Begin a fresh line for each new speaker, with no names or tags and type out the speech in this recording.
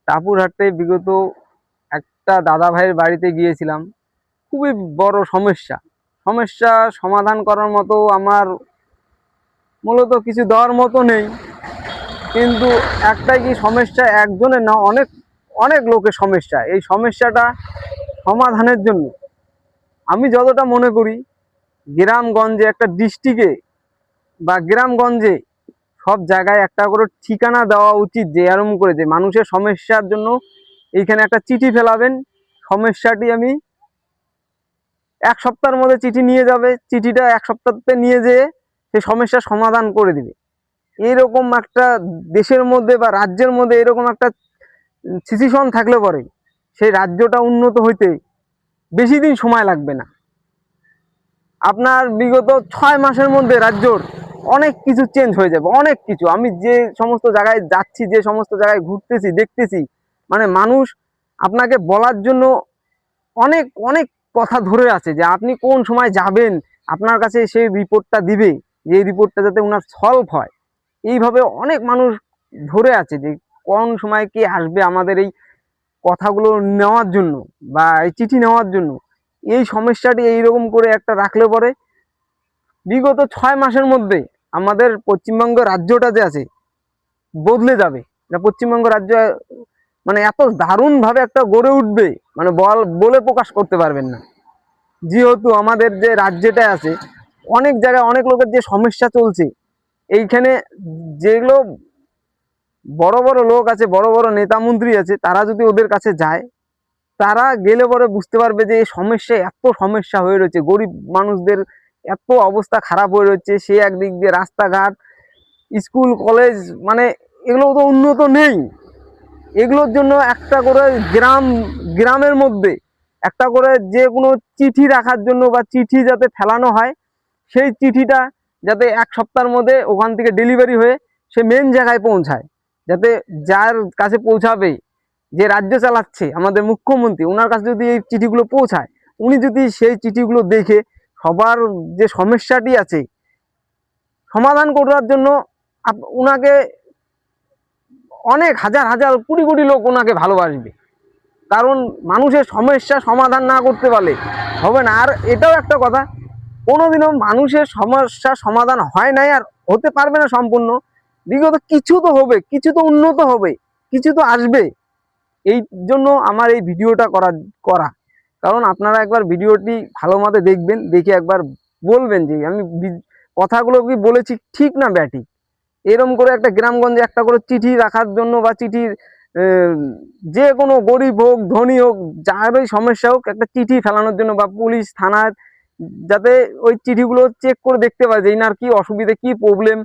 টাপুরহাটে বিগত একটা দাদা ভাইয়ের বাড়িতে গিয়েছিলাম। খুবই বড় সমস্যা। সমস্যা সমাধান করার মতো আমার মূলত কিছু দেওয়ার মতো নেই। কিন্তু একটাই কি সমস্যা, একজনের না, অনেক অনেক লোকের সমস্যা। এই সমস্যাটা সমাধানের জন্য আমি যতটা মনে করি, গ্রামগঞ্জে একটা ডিস্ট্রিক্টে বা গ্রামগঞ্জে সব জায়গায় একটা করে ঠিকানা দেওয়া উচিত, যে এরম করে যে মানুষের সমস্যার জন্য এইখানে একটা চিঠি ফেলাবেন। সমস্যাটি আমি এক সপ্তাহের মধ্যে চিঠি নিয়ে যাবে, চিঠিটা এক সপ্তাহতে নিয়ে যেয়ে সেই সমস্যার সমাধান করে দিবে। এরকম একটা দেশের মধ্যে বা রাজ্যের মধ্যে এরকম একটা সিচুয়েশন থাকলে পরে সেই রাজ্যটা উন্নত হইতে বেশি দিন সময় লাগবে না। আপনার বিগত 6 মাসের মধ্যে রাজ্যর অনেক কিছু চেঞ্জ হয়ে যাবে, অনেক কিছু। আমি যে সমস্ত জায়গায় যাচ্ছি, যে সমস্ত জায়গায় ঘুরতেছি, দেখতেছি, মানে মানুষ আপনাকে বলার জন্য অনেক অনেক কথা ধরে আছে যে আপনি কোন সময় যাবেন, আপনার কাছে সেই রিপোর্টটা দিবে, যে রিপোর্টটা যাতে ওনার সলভ হয়। এইভাবে অনেক মানুষ ধরে আছে যে কোন সময় কে আসবে আমাদের এই কথাগুলো নেওয়ার জন্য বা এই চিঠি নেওয়ার জন্য। এই সমস্যাটি এইরকম করে একটা রাখলে পরে বিগত 6 মাসের মধ্যে আমাদের পশ্চিমবঙ্গ রাজ্যটা যে আছে বদলে যাবে। পশ্চিমবঙ্গ রাজ্য মানে এত দারুণ ভাবে একটা গড়ে উঠবে, মানে বলে প্রকাশ করতে পারবেন না। যেহেতু আমাদের যে রাজ্যটা আছে, অনেক জায়গায় অনেক লোকের যে সমস্যা চলছে, এইখানে যেগুলো বড় বড় লোক আছে, বড় বড় নেতা মন্ত্রী আছে, তারা যদি ওদের কাছে যায়, তারা গেলে পরে বুঝতে পারবে যে এই সমস্যা, এত সমস্যা হয়ে রয়েছে, গরিব মানুষদের এত অবস্থা খারাপ হয়ে রয়েছে। সে একদিক দিয়ে রাস্তাঘাট, স্কুল কলেজ, মানে এগুলো তো উন্নত নেই। এগুলোর জন্য একটা করে গ্রামের মধ্যে একটা করে যে কোনো চিঠি রাখার জন্য বা চিঠি যাতে ফেলানো হয়, সেই চিঠিটা যাতে এক সপ্তাহের মধ্যে ওখান থেকে ডেলিভারি হয়ে সে মেন জায়গায় পৌঁছায়। যাতে যার কাছে পৌঁছাবে, যে রাজ্য চালাচ্ছে আমাদের মুখ্যমন্ত্রী, ওনার কাছে যদি এই চিঠিগুলো পৌঁছায়, উনি যদি সেই চিঠিগুলো দেখে সবার যে সমস্যাটি আছে সমাধান করার জন্য ওনাকে অনেক হাজার হাজার কোটি কোটি লোক ওনাকে ভালোবাসবে। কারণ মানুষের সমস্যা সমাধান না করতে পারলে হবে না। আর এটাও একটা কথা, কোনোদিনও মানুষের সমস্যা সমাধান হয় নাই আর হতে পারবে না সম্পূর্ণ। বিগত কিছু তো হবে, কিছু তো উন্নত হবে, কিছু তো আসবে। এই জন্য আমার এই ভিডিওটা করা কারণ আপনারা একবার ভিডিওটি ভালো মতো দেখবেন, দেখে একবার বলবেন যে আমি কথাগুলো কি বলেছি ঠিক না ব্যাঠিক। এরম করে একটা গ্রামগঞ্জে একটা করে চিঠি রাখার জন্য বা চিঠির যে কোনো গরিব হোক ধনী হোক যারই সমস্যা হোক, একটা চিঠি ফেলানোর জন্য বা পুলিশ থানার, যাতে ওই চিঠিগুলো চেক করে দেখতে পায় যে ইনার কি অসুবিধা, কি প্রবলেম,